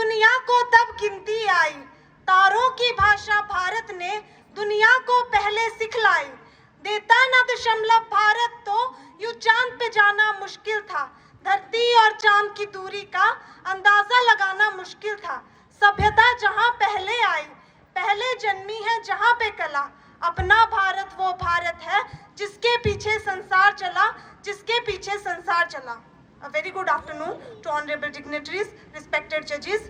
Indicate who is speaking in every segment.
Speaker 1: दुनिया को तब गिनती आई, तारों की भाषा भारत ने दुनिया को पहले सिखलाई। देता न दशमलव भारत तो यूं चांद पे जाना मुश्किल था। धरती और चांद की दूरी का अंदाजा लगाना मुश्किल था। सभ्यता जहां पहले आई, पहले जन्मी है जहां पे कला। अपना भारत वो भारत है जिसके पीछे संसार चला, जिसके पीछे संसार चला। A very good afternoon to honorable dignitaries, respected judges,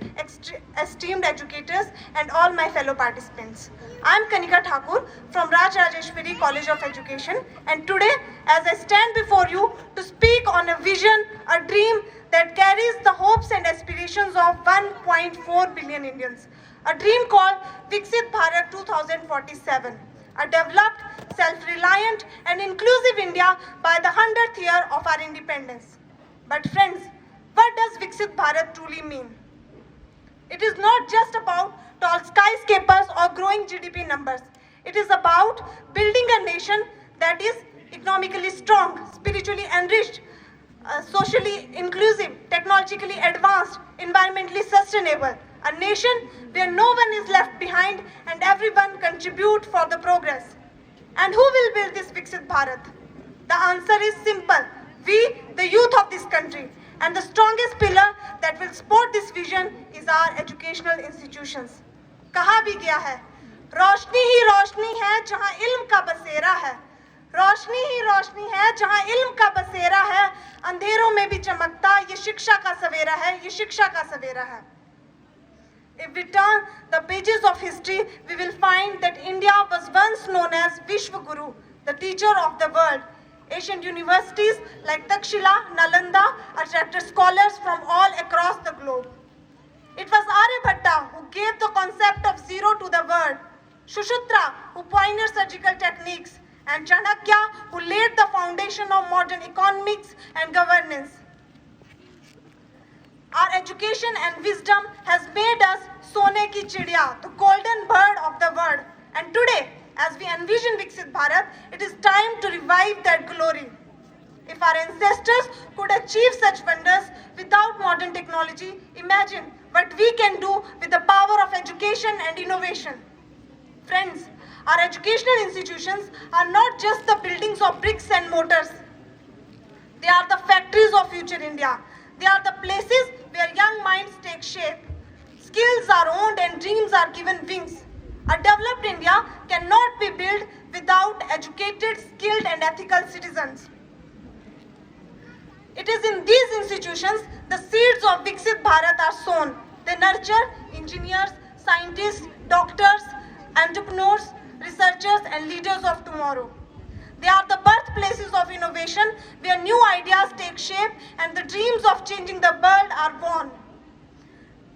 Speaker 1: esteemed educators, and all my fellow participants. I am Kanika Thakur from Rajrajeshwari College of Education, and today, as I stand before you to speak on a vision, a dream that carries the hopes and aspirations of 1.4 billion Indians, a dream called Viksit Bharat 2047, a developed, self-reliant, and inclusive India by the 100th year of our independence. But friends, what does Viksit Bharat truly mean? It is not just about tall skyscrapers or growing GDP numbers. It is about building a nation that is economically strong, spiritually enriched, socially inclusive, technologically advanced, environmentally sustainable. A nation where no one is left behind and everyone contributes for the progress. And who will build this Viksit Bharat? The answer is simple. We, the youth of this country, and the strongest pillar that will support this vision is our educational institutions. कहा भी गया है, रोशनी ही रोशनी है जहां इल्म का बसेरा है। रोशनी ही रोशनी है जहां इल्म का बसेरा है। अंधेरों में भी चमकता ये शिक्षा का सवेरा है, ये शिक्षा का सवेरा है। If we turn the pages of history, we will find that India was once known as Vishwa Guru, the teacher of the world. Ancient universities like Takshila, Nalanda attracted scholars from all across the globe. It was Aryabhatta who gave the concept of zero to the world, Shushruta who pioneered surgical techniques, and Chanakya who laid the foundation of modern economics and governance. Our education and wisdom has made us Sone ki Chidiya, the golden bird of the world. And today, as we envision Viksit Bharat, it is time to revive that glory. If our ancestors could achieve such wonders without modern technology, imagine what we can do with the power of education and innovation. Friends, our educational institutions are not just the buildings of bricks and mortars. They are the factories of future India. They are the places where young minds take shape. Skills are owned and dreams are given wings. A developed India cannot be built without educated, skilled, and ethical citizens. It is in these institutions the seeds of Viksit Bharat are sown. They nurture engineers, scientists, doctors, entrepreneurs, researchers, and leaders of tomorrow. They are the birthplaces of innovation where new ideas take shape and the dreams of changing the world are born.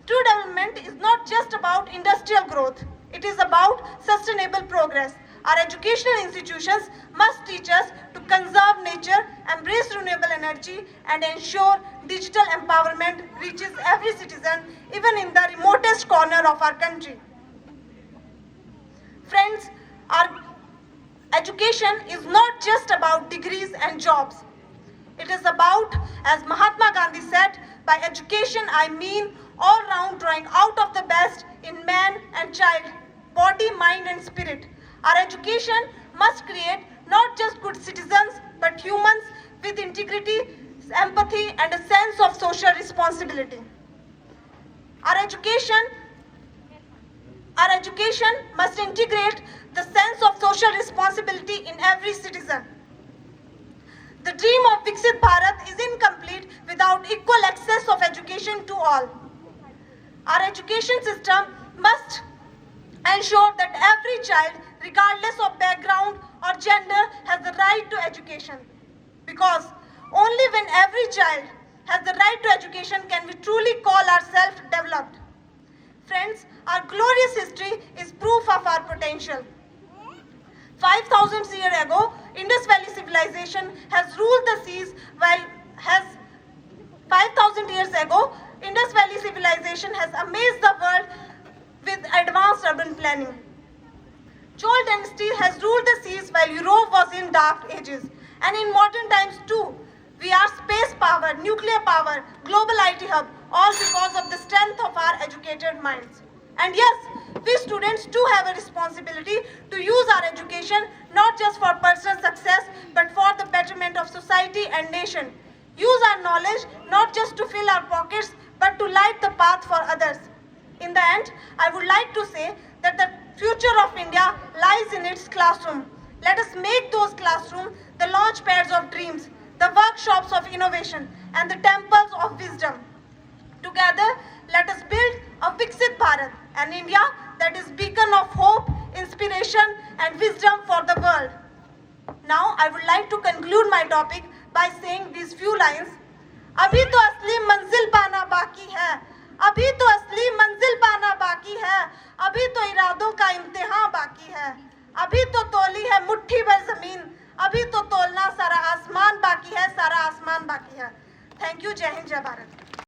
Speaker 1: True development is not just about industrial growth. It is about sustainable progress. Our educational institutions must teach us to conserve nature, embrace renewable energy, and ensure digital empowerment reaches every citizen, even in the remotest corner of our country. Friends, our education is not just about degrees and jobs. It is about, as Mahatma Gandhi said, by education I mean all-round drawing out of the best in man and child, body, mind, and spirit. Our education must create not just good citizens, but humans with integrity, empathy, and a sense of social responsibility. Our education must integrate the sense of social responsibility in every citizen. The dream of Viksit Bharat is incomplete without equal access of education to all. Our education system must ensure that every child, regardless of background or gender, has the right to education. Because only when every child has the right to education can we truly call ourselves developed. Friends, our glorious history is proof of our potential. 5,000 years ago, Indus Valley civilization has ruled the seas, while 5,000 years ago, Indus Valley civilization has amazed the world with advanced urban planning. Chol dynasty has ruled the seas while Europe was in dark ages. And in modern times too, we are space power, nuclear power, global IT hub, all because of the strength of our education. educated minds. And yes, we students do have a responsibility to use our education not just for personal success but for the betterment of society and nation. Use our knowledge not just to fill our pockets but to light the path for others. In the end, I would like to say that the future of India lies in its classroom. Let us make those classrooms the launch pads of dreams, the workshops of innovation, and the temples of wisdom. Together, let us build a Viksit Bharat, an India that is beacon of hope, inspiration, and wisdom for the world. Now, I would like to conclude my topic by saying these few lines. अभी तो असली मंजिल पाना